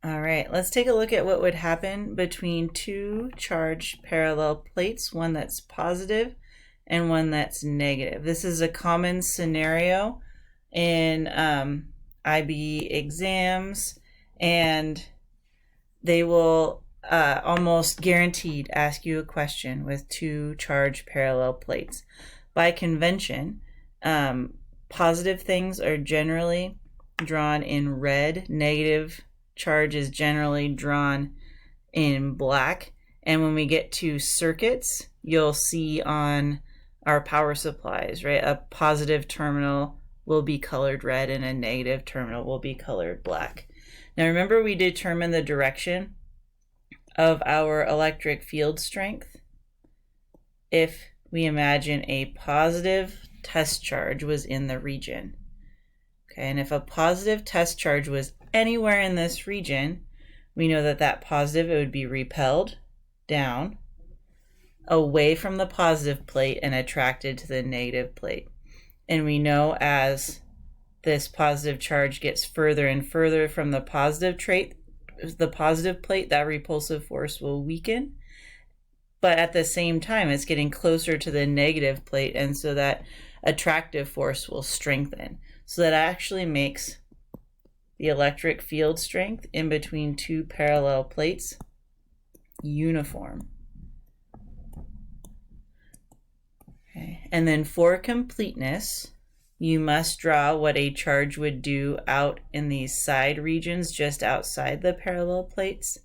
All right, let's take a look at what would happen between two charged parallel plates, one that's positive and one that's negative. This is a common scenario in IB exams, and they will almost guaranteed ask you a question with two charged parallel plates. By convention, positive things are generally drawn in red, negative charge is generally drawn in black. And when we get to circuits, you'll see on our power supplies, right, a positive terminal will be colored red and a negative terminal will be colored black. Now remember, we determine the direction of our electric field strength if we imagine a positive test charge was in the region. Okay, and if a positive test charge was anywhere in this region, we know that that positive, it would be repelled down away from the positive plate and attracted to the negative plate. And we know as this positive charge gets further and further from the positive plate, that repulsive force will weaken. But at the same time, it's getting closer to the negative plate, and so that attractive force will strengthen. So that actually makes the electric field strength in between two parallel plates uniform. Okay. And then for completeness, you must draw what a charge would do out in these side regions just outside the parallel plates.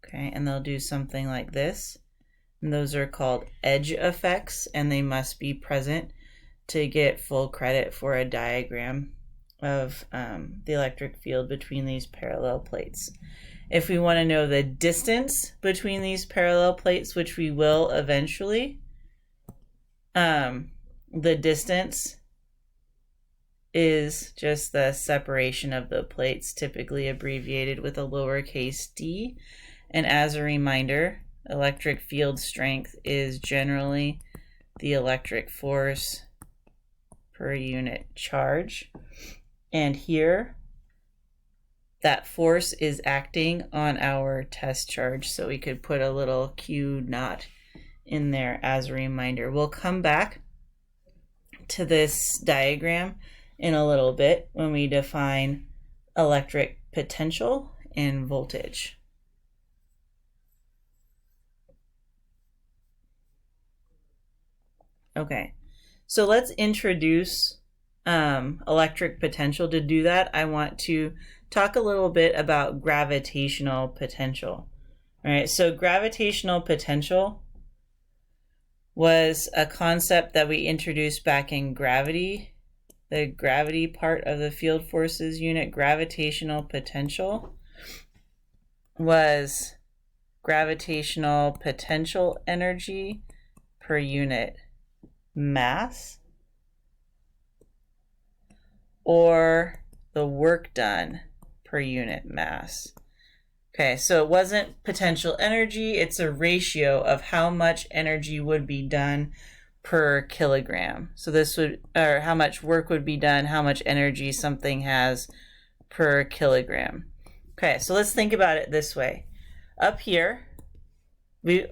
Okay, and they'll do something like this. And those are called edge effects, and they must be present to get full credit for a diagram of the electric field between these parallel plates. If we want to know the distance between these parallel plates, which we will eventually, the distance is just the separation of the plates, typically abbreviated with a lowercase d. And as a reminder, electric field strength is generally the electric force per unit charge. And here, that force is acting on our test charge, so we could put a little Q naught in there as a reminder. We'll come back to this diagram in a little bit when we define electric potential and voltage. Okay, so let's introduce electric potential. To do that, I want to talk a little bit about gravitational potential. All right, so gravitational potential was a concept that we introduced back in gravity, the gravity part of the field forces unit. Gravitational potential was gravitational potential energy per unit mass, or the work done per unit mass. Okay, so it wasn't potential energy, it's a ratio of how much energy would be done per kilogram. So this would, or how much work would be done, how much energy something has per kilogram. Okay, so let's think about it this way. Up here,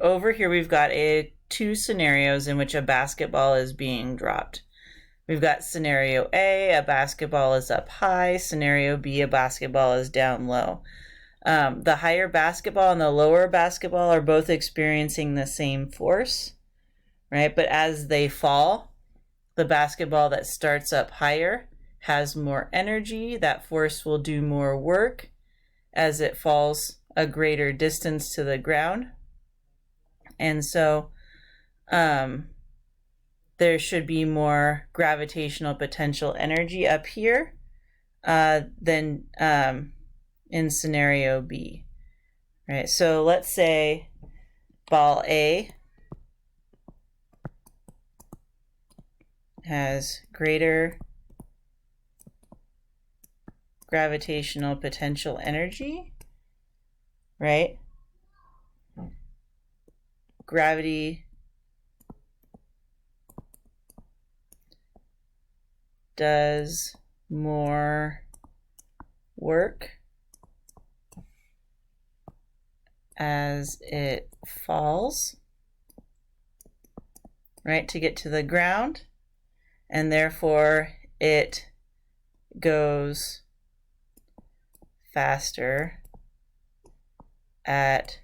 over here we've got two scenarios in which a basketball is being dropped. We've got scenario A, a basketball is up high. Scenario B, a basketball is down low. The higher basketball and the lower basketball are both experiencing the same force, right? But as they fall, the basketball that starts up higher has more energy. That force will do more work as it falls a greater distance to the ground. And so there should be more gravitational potential energy up here than in scenario B. Right, so let's say ball A has greater gravitational potential energy, right? Gravity does more work as it falls, right, to get to the ground, and therefore it goes faster at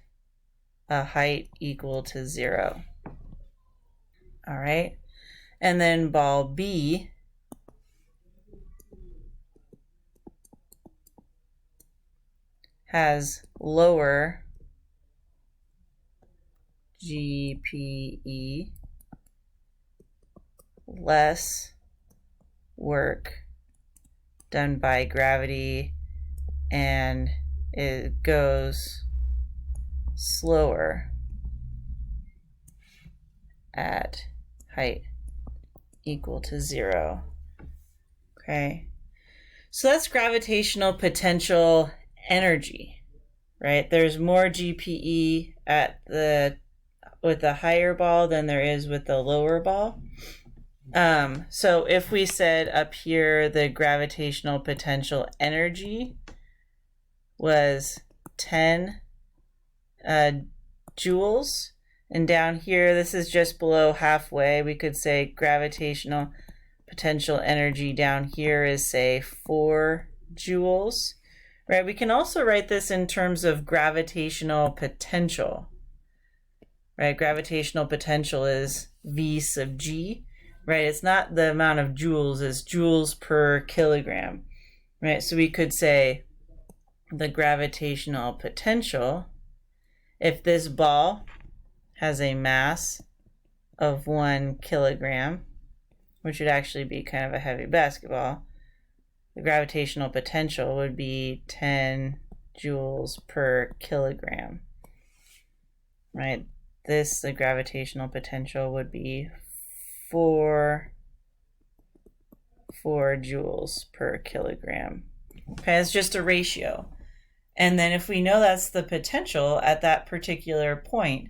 a height equal to 0. All right, and then ball B has lower GPE, less work done by gravity, and it goes slower at height equal to 0. Okay, so that's gravitational potential energy, right? There's more GPE with the higher ball than there is with the lower ball. So if we said up here the gravitational potential energy was 10 joules, and down here this is just below halfway, we could say gravitational potential energy down here is, say, 4 joules, right? We can also write this in terms of gravitational potential, right? Gravitational potential is V sub G, right? It's not the amount of joules, it's joules per kilogram, right? So we could say the gravitational potential, if this ball has a mass of 1 kilogram, which would actually be kind of a heavy basketball, the gravitational potential would be 10 joules per kilogram, right? The gravitational potential would be 4 joules per kilogram. Okay, it's just a ratio. And then if we know that's the potential at that particular point,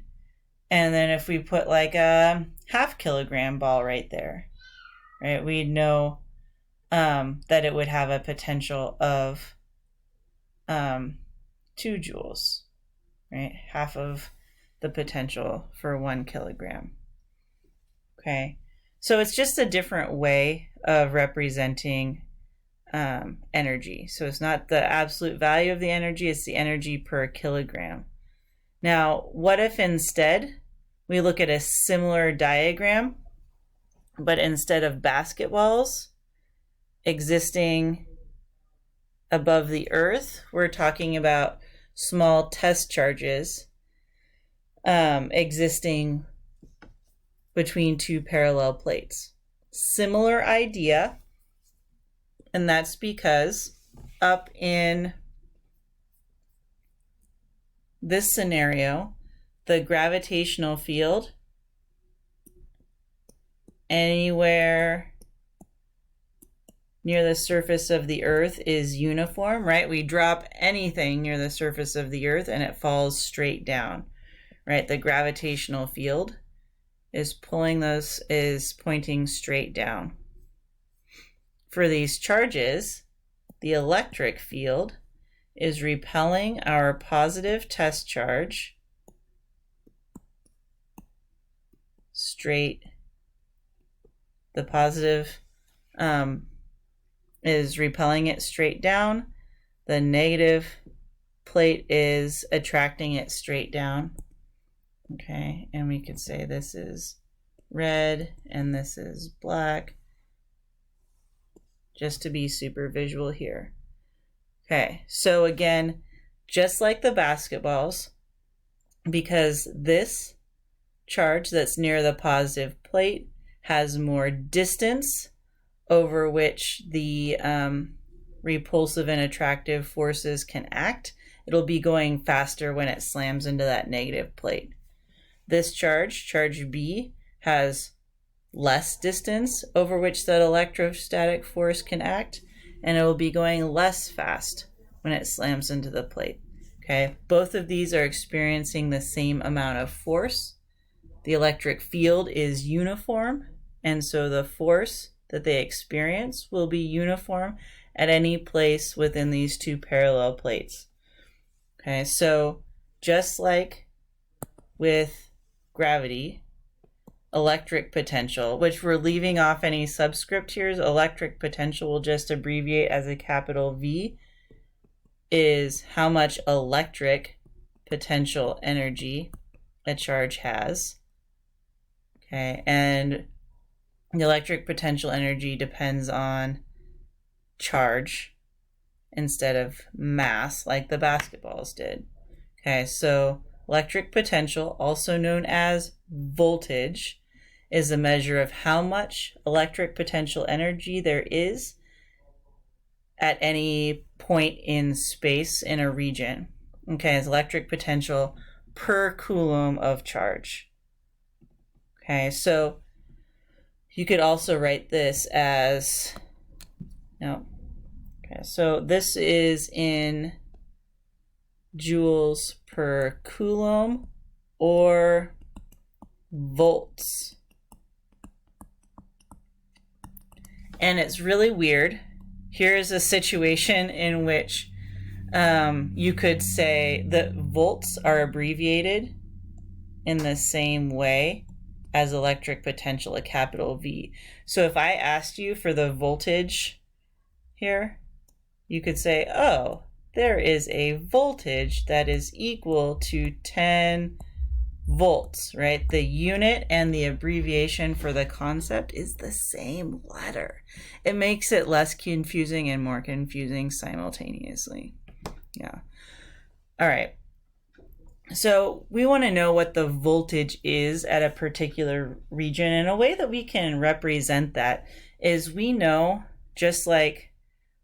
and then if we put like a half kilogram ball right there, right, we'd know that it would have a potential of 2 joules, right? Half of the potential for 1 kilogram. Okay, so it's just a different way of representing energy. So it's not the absolute value of the energy, it's the energy per kilogram. Now, what if instead we look at a similar diagram, but instead of basketballs existing above the Earth, we're talking about small test charges existing between 2 parallel plates. Similar idea, and that's because up in this scenario, the gravitational field anywhere near the surface of the Earth is uniform, right? We drop anything near the surface of the Earth and it falls straight down, right? The gravitational field is pointing straight down. For these charges, the electric field is repelling our positive test charge straight. The positive is repelling it straight down. The negative plate is attracting it straight down. Okay, and we could say this is red and this is black, just to be super visual here. Okay, so again, just like the basketballs, because this charge that's near the positive plate has more distance over which the repulsive and attractive forces can act, it'll be going faster when it slams into that negative plate. This charge B, has less distance over which that electrostatic force can act, and it will be going less fast when it slams into the plate. Okay, both of these are experiencing the same amount of force. The electric field is uniform, and so the force that they experience will be uniform at any place within these 2 parallel plates. Okay, so just like with gravity, electric potential, which we're leaving off any subscript here, electric potential will just abbreviate as a capital V, is how much electric potential energy a charge has. Okay, and the electric potential energy depends on charge instead of mass, like the basketballs did. Okay, so electric potential, also known as voltage, is a measure of how much electric potential energy there is at any point in space in a region. Okay, it's electric potential per coulomb of charge. Okay, so you could also write this as, no, okay, so this is in joules per coulomb or volts. And it's really weird. Here's a situation in which you could say that volts are abbreviated in the same way as electric potential, a capital V. So if I asked you for the voltage here, you could say, oh, there is a voltage that is equal to 10 volts, right? The unit and the abbreviation for the concept is the same letter. It makes it less confusing and more confusing simultaneously. Yeah. All right. So we want to know what the voltage is at a particular region, and a way that we can represent that is we know, just like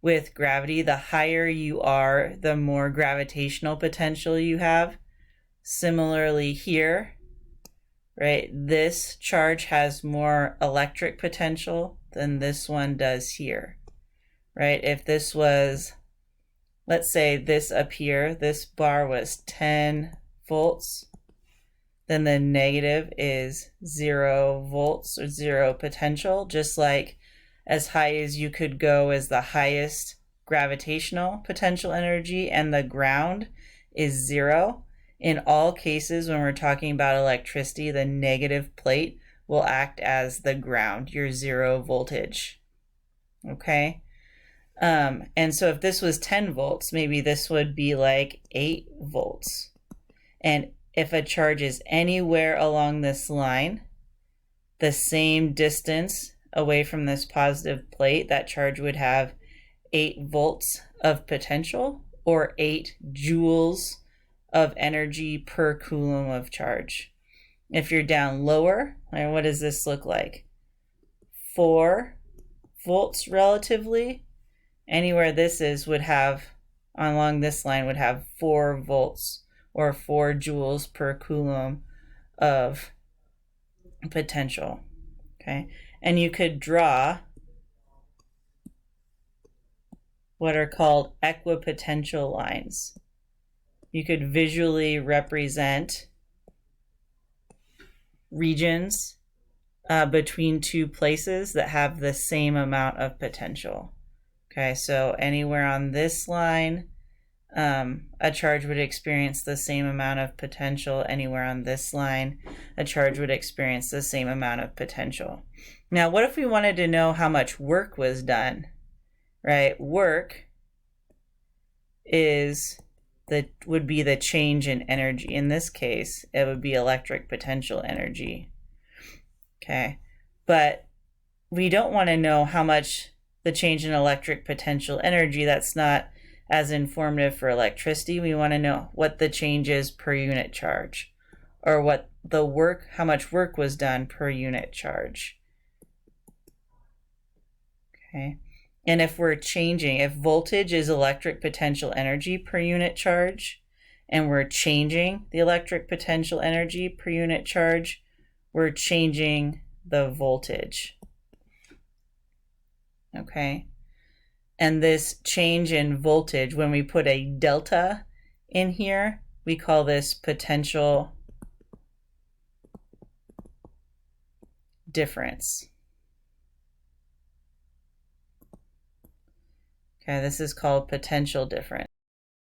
with gravity, the higher you are, the more gravitational potential you have. Similarly here, right, this charge has more electric potential than this one does here, right? If this was, let's say this up here, this bar was 10 volts, then the negative is 0 volts or 0 potential, just like as high as you could go as the highest gravitational potential energy, and the ground is 0. In all cases, when we're talking about electricity, the negative plate will act as the ground, your 0 voltage. Okay? And so if this was 10 volts, maybe this would be like 8 volts. And if a charge is anywhere along this line, the same distance away from this positive plate, that charge would have 8 volts of potential, or 8 joules of energy per coulomb of charge. If you're down lower, what does this look like? 4 volts relatively. Anywhere this is would have, along this line, would have 4 volts or 4 joules per coulomb of potential. Okay, and you could draw what are called equipotential lines. You could visually represent regions between two places that have the same amount of potential. Okay, so anywhere on this line, a charge would experience the same amount of potential. Anywhere on this line, a charge would experience the same amount of potential. Now, what if we wanted to know how much work was done? Right, work would be the change in energy. In this case, it would be electric potential energy. Okay, but we don't want to know how much the change in electric potential energy. That's not as informative for electricity. We want to know what the change is per unit charge, or what the work, how much work was done per unit charge. Okay, and if we're changing, if voltage is electric potential energy per unit charge, and we're changing the electric potential energy per unit charge, we're changing the voltage. Okay, and this change in voltage, when we put a delta in here, we call this potential difference. Okay, this is called potential difference.